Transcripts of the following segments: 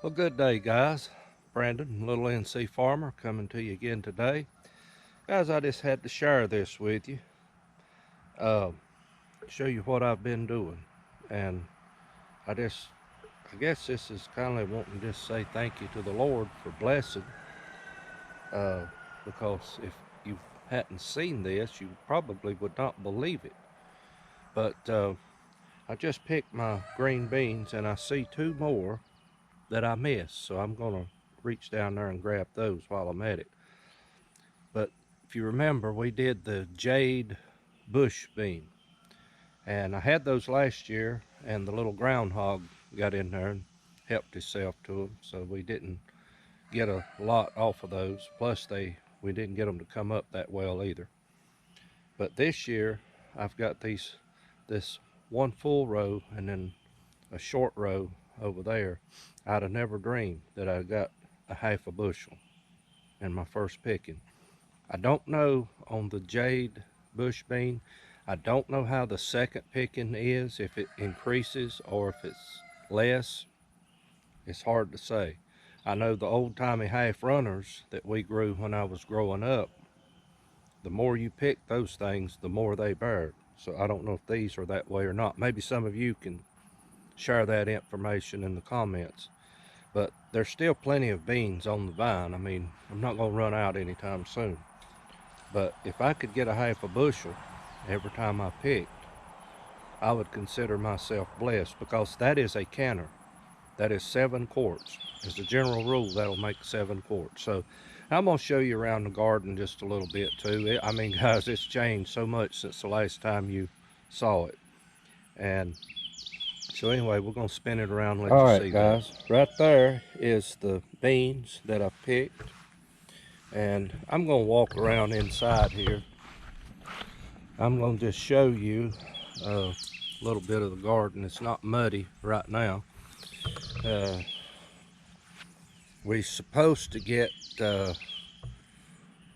Well, good day, guys. Brandon, Little NC Farmer, coming to you again today. Guys, I just had to share this with you, uh, show you what I've been doing. And I just, I guess this is kind of wanting to just say thank you to the Lord for blessing, uh, because if you hadn't seen this, you probably would not believe it. But I just picked my green beans and I see two more that I missed. So I'm going to reach down there and grab those while I'm at it. But if you remember, we did the jade bush bean, and I had those last year, and the little groundhog got in there and helped himself to them, so we didn't get a lot off of those. Plus, we didn't get them to come up that well either. But this year, I've got this one full row and then a short row over there. I'd have never dreamed that I got a half a bushel in my first picking. I don't know on the jade bush bean. I don't know how the second picking is, if it increases or if it's less. It's hard to say. I know the old-timey half runners that we grew when I was growing up, the more you pick those things, the more they bear. So I don't know if these are that way or not. Maybe some of you can share that information in the comments. But there's still plenty of beans on the vine. I mean, I'm not going to run out anytime soon. But if I could get a half a bushel every time I picked, I would consider myself blessed, because that is a canner. That is 7 quarts. As a general rule, that'll make 7 quarts. So I'm going to show you around the garden just a little bit too. I mean, guys, it's changed so much since the last time you saw it. And so anyway, we're going to spin it around and let you see, guys. Right there is the beans that I picked. And I'm going to walk around inside here. I'm going to just show you a little bit of the garden. It's not muddy right now. We're supposed to get a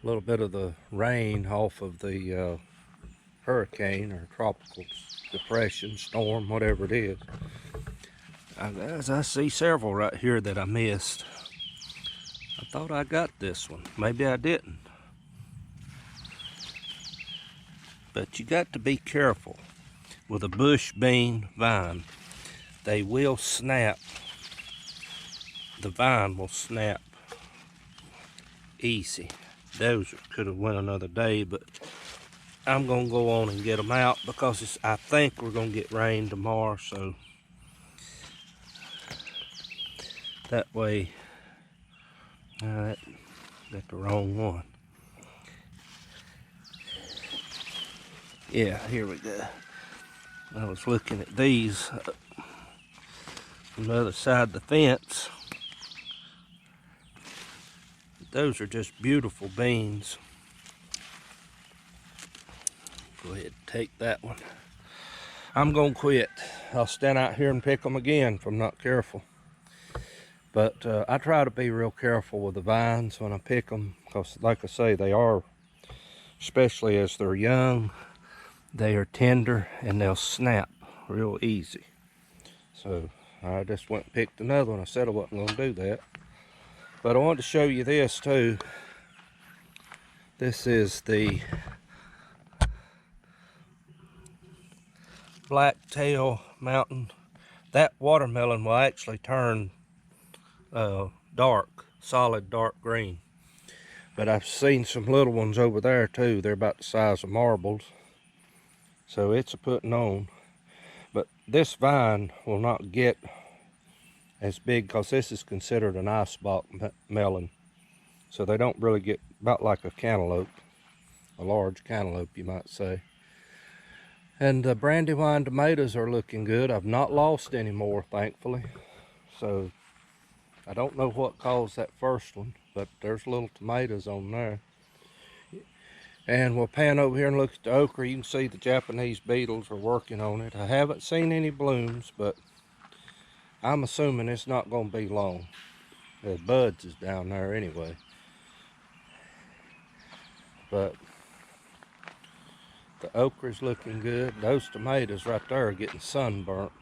little bit of the rain off of the hurricane or tropical depression, storm, whatever it is. Guys, I see several right here that I missed. I thought I got this one. Maybe I didn't. But you got to be careful with a bush bean vine. They will snap. The vine will snap easy. Those could have went another day, but I'm gonna go on and get them out because I think we're gonna get rain tomorrow, so that way. Got the wrong one. Yeah, here we go. I was looking at these from the other side of the fence. Those are just beautiful beans. Go ahead and take that one. I'm gonna quit. I'll stand out here and pick them again if I'm not careful. But I try to be real careful with the vines when I pick them, because like I say, they are, especially as they're young, they are tender and they'll snap real easy. So I just went and picked another one. I said I wasn't going to do that. But I wanted to show you this too. This is the Blacktail Mountain. That watermelon will actually turn dark, solid dark green. But I've seen some little ones over there too. They're about the size of marbles. So it's a putting on. But this vine will not get as big because this is considered an ice box melon. So they don't really get, about like a cantaloupe, a large cantaloupe you might say. And the brandywine tomatoes are looking good. I've not lost any more, thankfully. So I don't know what caused that first one, but there's little tomatoes on there. And we'll pan over here and look at the okra. You can see the Japanese beetles are working on it. I haven't seen any blooms, but I'm assuming it's not going to be long. The buds is down there anyway. But the okra's looking good. Those tomatoes right there are getting sunburnt.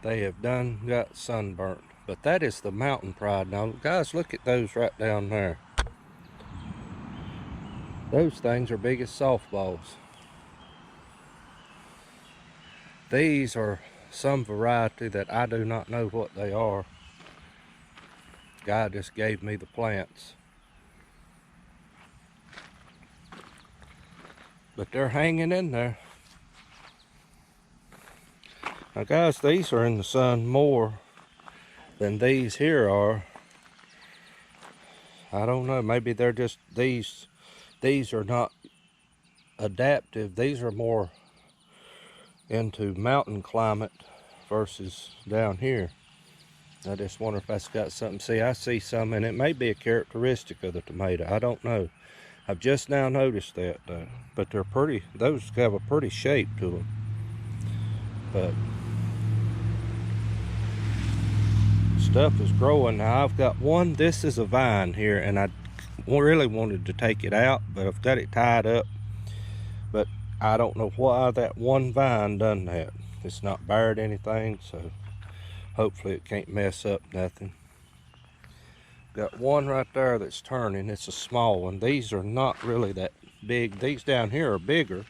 they have done got sunburnt. But that is the mountain pride. Now, guys, look at those right down there. Those things are big as softballs. These are some variety that I do not know what they are. God just gave me the plants. But they're hanging in there. Now guys, these are in the sun more than these here are. I don't know, maybe they're just, these are not adaptive. These are more into mountain climate versus down here. I just wonder if that's got something. See, I see some, and it may be a characteristic of the tomato. I don't know. I've just now noticed that though. But they're pretty, those have a pretty shape to them. But stuff is growing. Now I've got one, this is a vine here, and I really wanted to take it out, but I've got it tied up. But I don't know why that one vine done that. It's not bared anything, so hopefully it can't mess up nothing. Got one right there that's turning. It's a small one. These are not really that big. These down here are bigger.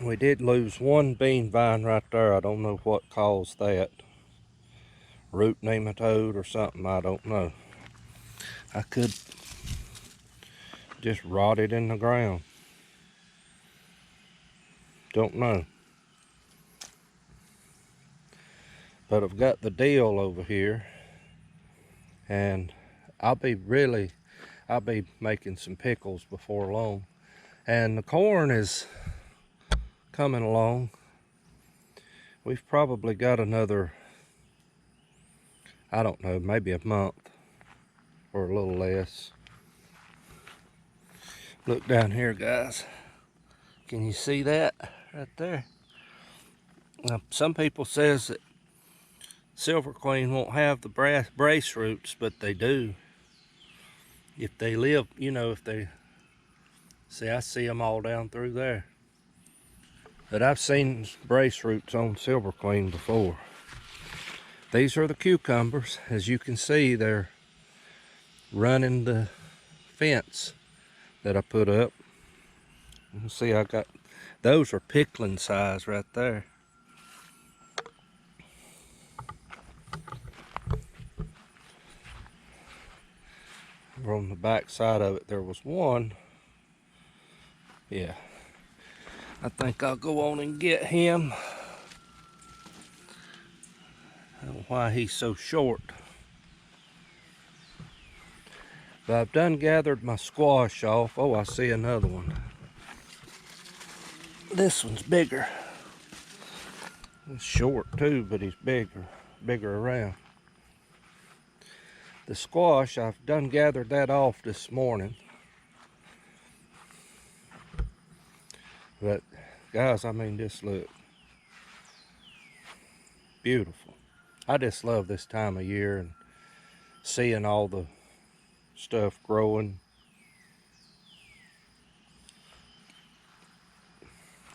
We did lose one bean vine right there. I don't know what caused that. Root nematode or something, I don't know. I could just rot it in the ground. Don't know. But I've got the dill over here, and I'll be making some pickles before long. And the corn is coming along. We've probably got another, I don't know, maybe a month or a little less. Look down here, guys. Can you see that right there? Now, some people says that Silver Queen won't have the brace roots, but they do. If they live, you know, if they, see, I see them all down through there. But I've seen brace roots on Silver Queen before. These are the cucumbers. As you can see, they're running the fence that I put up. You can see I got, those are pickling size right there. On the back side of it, there was one. Yeah. I think I'll go on and get him. I don't know why he's so short. But I've done gathered my squash off. Oh, I see another one. This one's bigger. He's short too, but he's bigger around. The squash, I've done gathered that off this morning. But guys, I mean, this look beautiful. I just love this time of year and seeing all the stuff growing.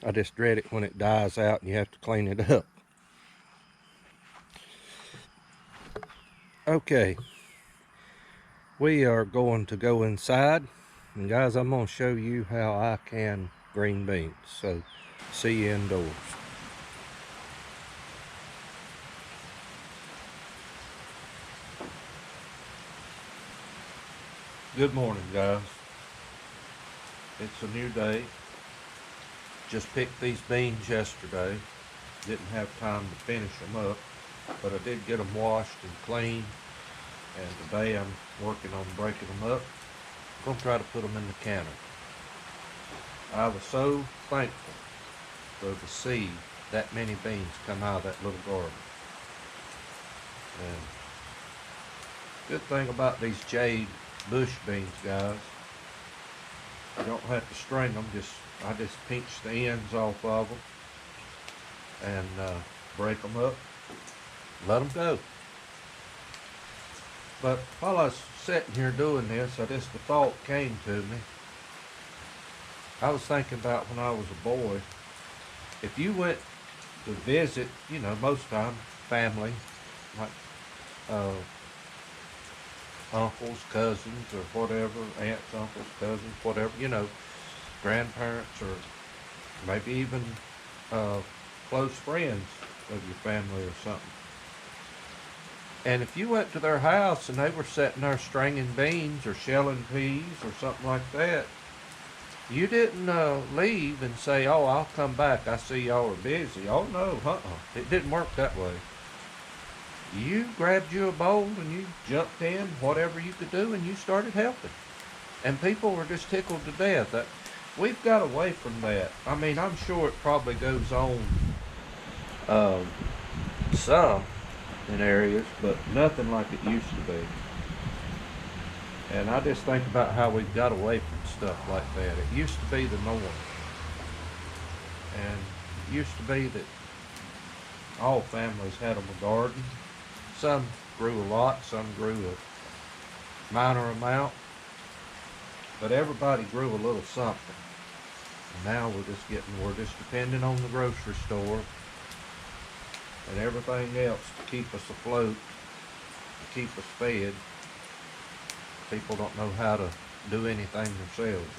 I just dread it when it dies out and you have to clean it up. Okay, we are going to go inside, and guys, I'm going to show you how I can green beans. So see you indoors. Good morning, guys. It's a new day. Just picked these beans yesterday. Didn't have time to finish them up, but I did get them washed and clean. And today I'm working on breaking them up. I'm going to try to put them in the canner. I was so thankful to see that many beans come out of that little garden. And good thing about these jade bush beans, guys, you don't have to string them. I just pinch the ends off of them and break them up, let them go. But while I was sitting here doing this, the thought came to me. I was thinking about when I was a boy, if you went to visit, you know, most time, family, like uh, uncles, cousins, or whatever, aunts, uncles, cousins, whatever, you know, grandparents, or maybe even uh, close friends of your family or something. And if you went to their house and they were sitting there stringing beans or shelling peas or something like that, you didn't leave and say, "Oh, I'll come back. I see y'all are busy." Oh no, it didn't work that way. You grabbed you a bowl and you jumped in, whatever you could do, and you started helping. And people were just tickled to death. We've got away from that. I mean, I'm sure it probably goes on um, some in areas, but nothing like it used to be. And I just think about how we've got away from stuff like that. It used to be the norm. And it used to be that all families had a garden. Some grew a lot, some grew a minor amount, but everybody grew a little something. And now we're just depending on the grocery store and everything else to keep us afloat, to keep us fed. People don't know how to do anything themselves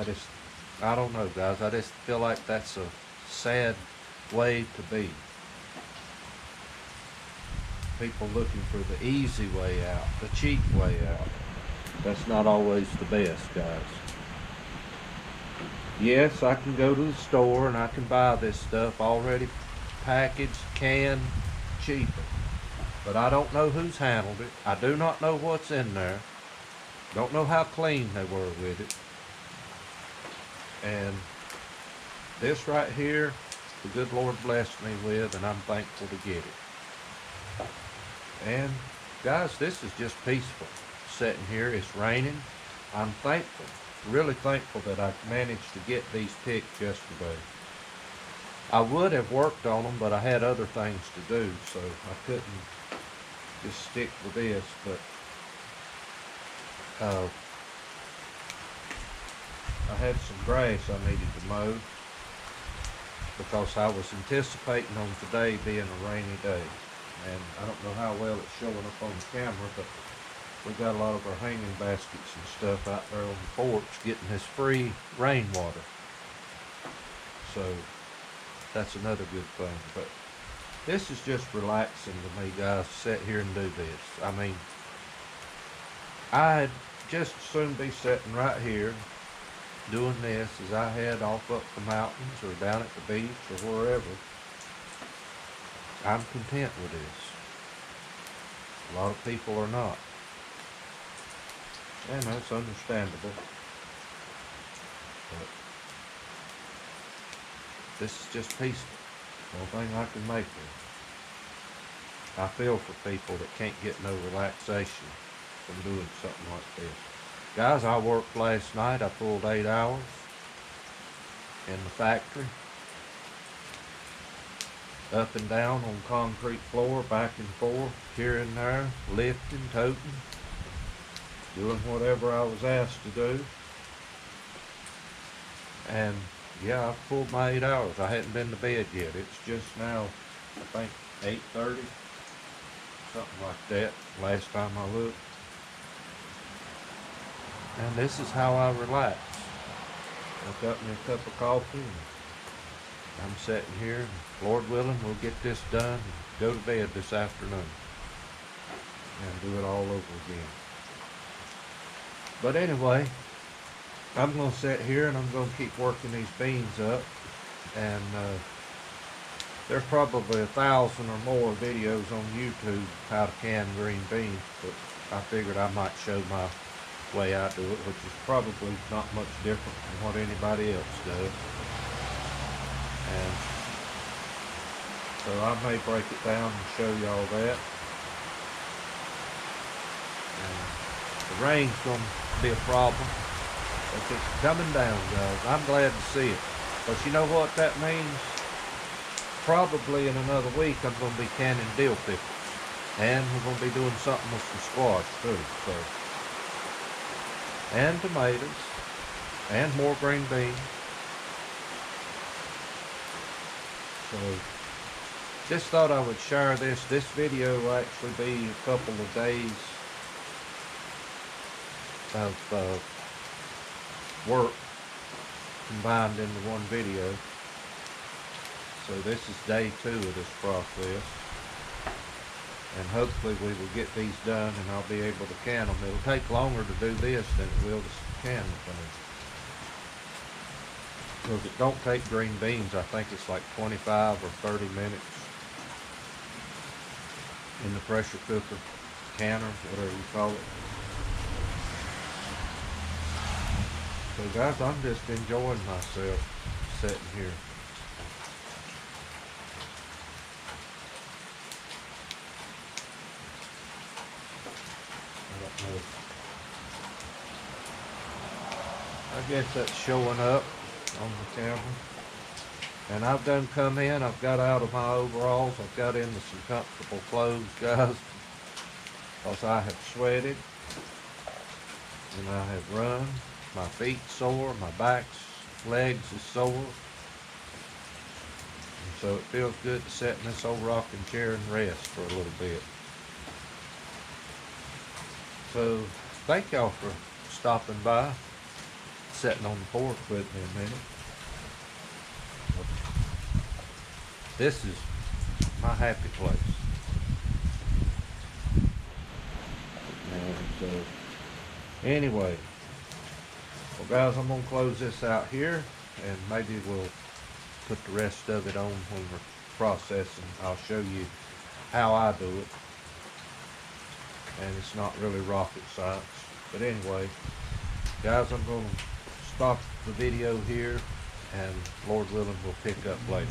anymore. I don't know, guys. I just feel like that's a sad way to be. People looking for the easy way out, the cheap way out. That's not always the best, guys. Yes, I can go to the store and I can buy this stuff already packaged, canned, cheaper. But I don't know who's handled it. I do not know what's in there. Don't know how clean they were with it. And this right here, the good Lord blessed me with, and I'm thankful to get it. And guys, this is just peaceful. Sitting here, it's raining. I'm thankful, really thankful that I managed to get these picked yesterday. I would have worked on them, but I had other things to do, so I couldn't just stick with this. But I had some grass I needed to mow because I was anticipating on today being a rainy day. And I don't know how well it's showing up on the camera, but we got a lot of our hanging baskets and stuff out there on the porch getting this free rainwater. So that's another good thing. But this is just relaxing to me, guys, to sit here and do this. I mean, I'd just as soon be sitting right here doing this as I head off up the mountains or down at the beach or wherever. I'm content with this. A lot of people are not. And that's understandable. But this is just peaceful. The only thing I can make of. I feel for people that can't get no relaxation from doing something like this. Guys, I worked last night. I pulled 8 hours in the factory. Up and down on concrete floor, back and forth, here and there, lifting, toting, doing whatever I was asked to do. And yeah, I've pulled my 8 hours. I hadn't been to bed yet. It's just now, I think, 8:30, something like that, last time I looked. And this is how I relax. I got me a cup of coffee, and I'm sitting here, and Lord willing, we'll get this done and go to bed this afternoon and do it all over again. But anyway, I'm going to sit here and I'm going to keep working these beans up. And there's probably 1,000 or more videos on YouTube how to can green beans, but I figured I might show my way I do it, which is probably not much different from what anybody else does. And so I may break it down and show y'all that. And the rain's going to be a problem. But it's coming down, guys. I'm glad to see it. But you know what that means? Probably in another week I'm going to be canning dill pickles. And we're going to be doing something with some squash too. So and tomatoes and more green beans. So just thought I would share this. This video will actually be a couple of days of work combined into one video. So this is day 2 of this process, and hopefully we will get these done and I'll be able to can them. It'll take longer to do this than it will to can the thing, because it don't take green beans. I think it's like 25 or 30 minutes in the pressure cooker, canner, whatever you call it. So guys, I'm just enjoying myself sitting here. I guess that's showing up on the camera. And I've done come in, I've got out of my overalls, I've got into some comfortable clothes, guys, because I have sweated and I have run. My feet sore, my back's legs is sore. And so it feels good to sit in this old rocking chair and rest for a little bit. So thank y'all for stopping by, sitting on the porch with me a minute. This is my happy place. And so anyway, well guys, I'm gonna close this out here, and maybe we'll put the rest of it on when we're processing. I'll show you how I do it, and it's not really rocket science. But anyway, guys, I'm gonna stop the video here, and Lord willing, we'll pick up later.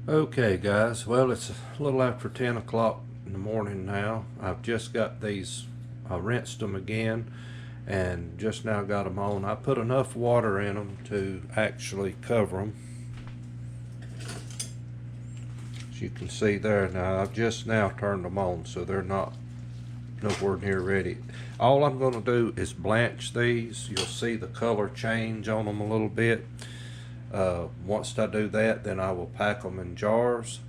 Okay guys, well, it's a little after 10 o'clock in the morning now. I've just got these, I rinsed them again and just now got them on. I put enough water in them to actually cover them. As you can see there now, I've just now turned them on, so they're not nowhere near ready. All I'm going to do is blanch these. You'll see the color change on them a little bit. Once I do that, then I will pack them in jars,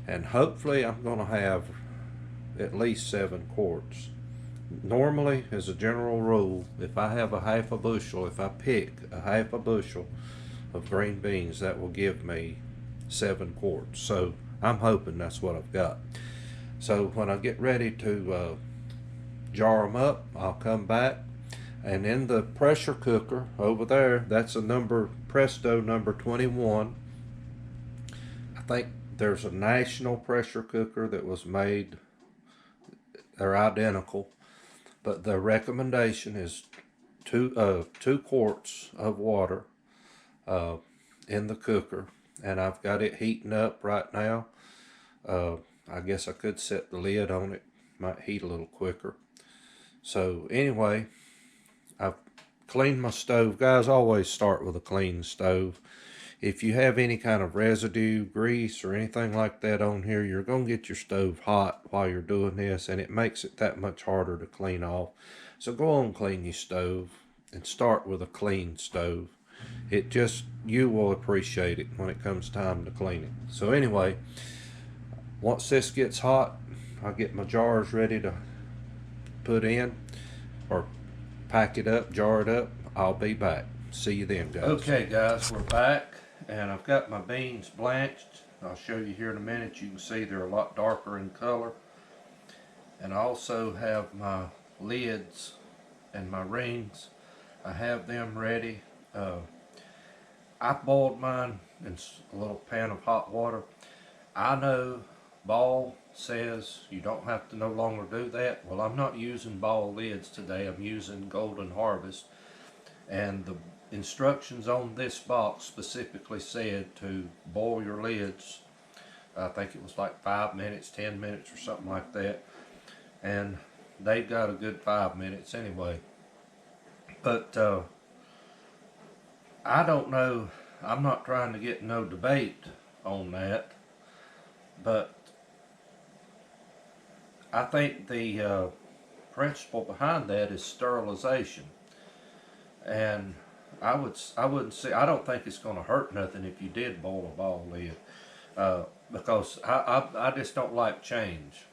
and hopefully I'm going to have at least 7 quarts. Normally, as a general rule, if I have a half a bushel, if I pick a half a bushel of green beans, that will give me 7 quarts. So I'm hoping that's what I've got. So when I get ready to jar them up, I'll come back, and in the pressure cooker over there, that's a Presto number 21. I think there's a national pressure cooker that was made, they're identical, but the recommendation is 2 quarts of water in the cooker, and I've got it heating up right now. I guess I could set the lid on it, might heat a little quicker. So anyway, I've cleaned my stove. Guys, always start with a clean stove. If you have any kind of residue, grease, or anything like that on here, you're going to get your stove hot while you're doing this, and it makes it that much harder to clean off. So go on, clean your stove, and start with a clean stove. It just, you will appreciate it when it comes time to clean it. So anyway, once this gets hot, I'll get my jars ready to put in, or pack it up, jar it up. I'll be back. See you then, guys. Okay guys, we're back, and I've got my beans blanched. I'll show you here in a minute. You can see they're a lot darker in color. And I also have my lids and my rings. I have them ready. I boiled mine in a little pan of hot water. I know Ball says you don't have to no longer do that. Well, I'm not using Ball lids today. I'm using Golden Harvest, and the instructions on this box specifically said to boil your lids. I think it was like 5 minutes, 10 minutes, or something like that, and they've got a good 5 minutes anyway. But I don't know, I'm not trying to get no debate on that, but I think the principle behind that is sterilization. And I wouldn't say, I don't think it's going to hurt nothing if you did boil a ball lid, because I just don't like change,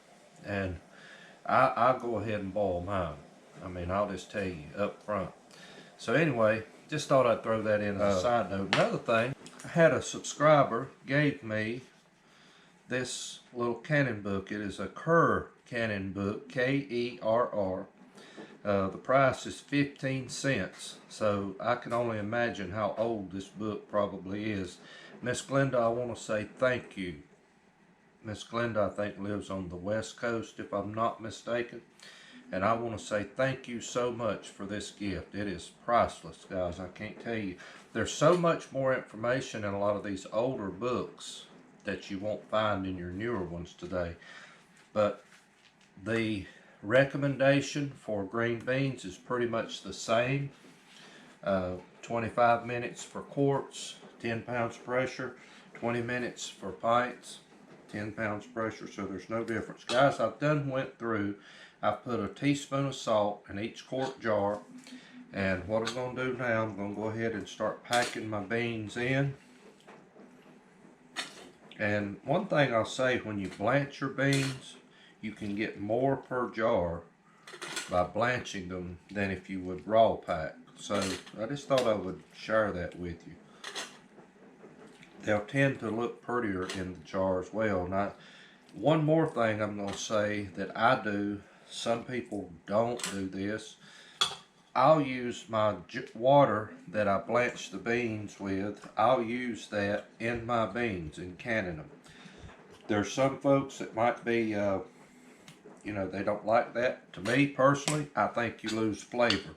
and I'll go ahead and boil mine. I mean, I'll just tell you up front. So anyway, just thought I'd throw that in as a side note. Another thing, I had a subscriber gave me this little cannon book. It is a Kerr cannon book, Kerr. The price is 15 cents, so I can only imagine how old this book probably is. Miss Glenda, I want to say thank you. Miss Glenda, I think, lives on the West Coast, if I'm not mistaken. And I want to say thank you so much for this gift. It is priceless, guys. I can't tell you. There's so much more information in a lot of these older books that you won't find in your newer ones today. But the recommendation for green beans is pretty much the same. 25 minutes for quarts, 10 pounds pressure. 20 minutes for pints, 10 pounds pressure. So there's no difference. Guys, I've went through. I've put a teaspoon of salt in each quart jar. And what I'm going to do now, I'm going to go ahead and start packing my beans in. And one thing I'll say, when you blanch your beans, you can get more per jar by blanching them than if you would raw pack. So I just thought I would share that with you. They'll tend to look prettier in the jar as well. Now, one more thing I'm going to say that I do, some people don't do this. I'll use my water that I blanch the beans with, I'll use that in my beans and canning them. There's some folks that might be, you know, they don't like that. To me, personally, I think you lose flavor.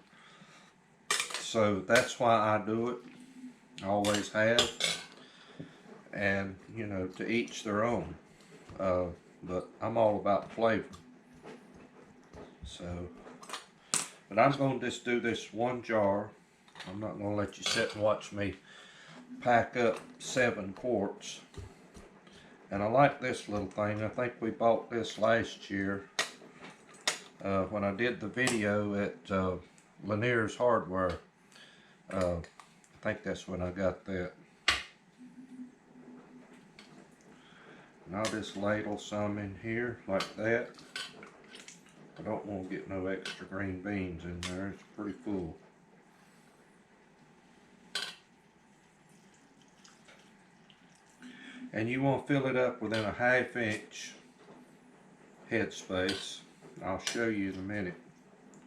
So that's why I do it. I always have. And, you know, to each their own. But I'm all about flavor. So, but I'm going to just do this one jar. I'm not going to let you sit and watch me pack up 7 quarts. And I like this little thing. I think we bought this last year when I did the video at Lanier's Hardware. I think that's when I got that. And I'll just ladle some in here like that. I don't want to get no extra green beans in there. It's pretty full. And you want to fill it up within a 1/2 inch headspace. I'll show you in a minute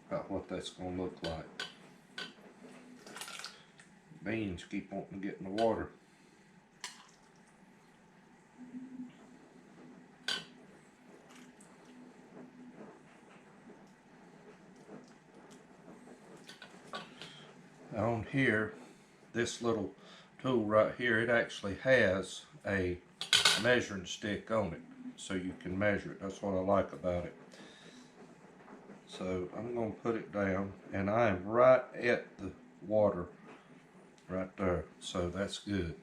about what that's going to look like. Beans keep wanting to get in the water. On here, this little tool right here, it actually has a measuring stick on it, so you can measure it. That's what I like about it. So I'm going to put it down, and I am right at the water right there, so that's good.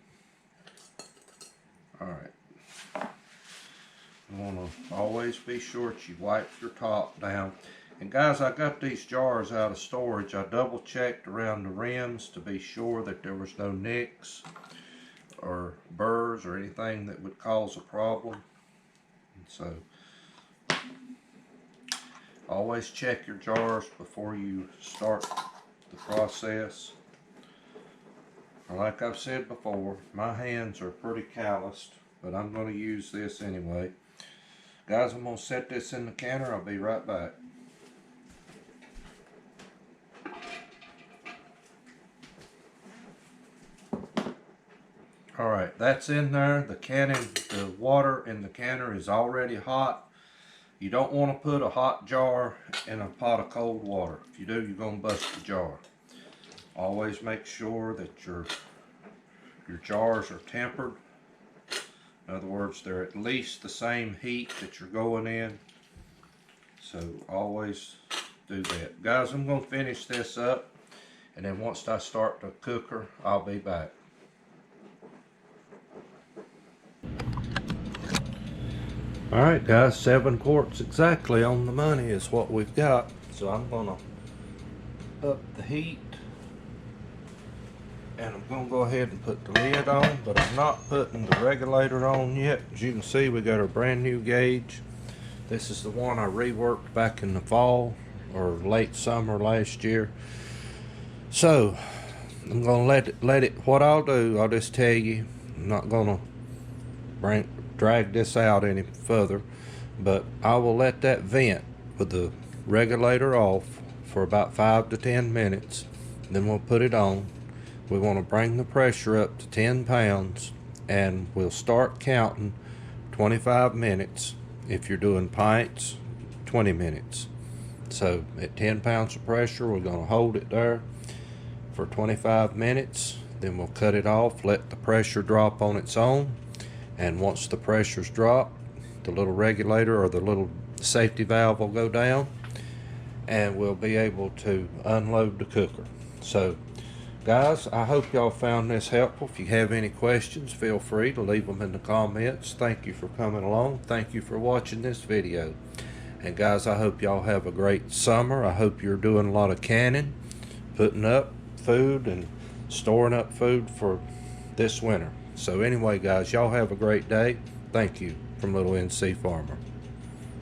Alright, you want to always be sure that you wipe your top down. And guys, I got these jars out of storage. I double checked around the rims to be sure that there was no nicks or burrs or anything that would cause a problem. And so always check your jars before you start the process. Like I've said before, my hands are pretty calloused, but I'm going to use this anyway. Guys, I'm going to set this in the canner. I'll be right back. Alright, that's in there. The water in the canner is already hot. You don't want to put a hot jar in a pot of cold water. If you do, you're going to bust the jar. Always make sure that your jars are tempered. In other words, they're at least the same heat that you're going in. So always do that. Guys, I'm going to finish this up, and then once I start the cooker, I'll be back. Alright guys, 7 quarts exactly on the money is what we've got. So I'm gonna up the heat, and I'm gonna go ahead and put the lid on, but I'm not putting the regulator on yet. As you can see, we got a brand new gauge. This is the one I reworked back in the fall or late summer last year. So I'm gonna let it. What I'll do, I'll just tell you, I'm not gonna drag this out any further, but I will let that vent with the regulator off for about 5 to 10 minutes. Then we'll put it on. We want to bring the pressure up to 10 pounds, and we'll start counting 25 minutes. If you're doing pints, 20 minutes. So at 10 pounds of pressure, we're going to hold it there for 25 minutes. Then we'll cut it off, let the pressure drop on its own. And once the pressure's dropped, the little regulator or the little safety valve will go down, and we'll be able to unload the cooker. So guys, I hope y'all found this helpful. If you have any questions, feel free to leave them in the comments. Thank you for coming along. Thank you for watching this video. And guys, I hope y'all have a great summer. I hope you're doing a lot of canning, putting up food and storing up food for this winter. So anyway, guys, y'all have a great day. Thank you from Little NC Farmer.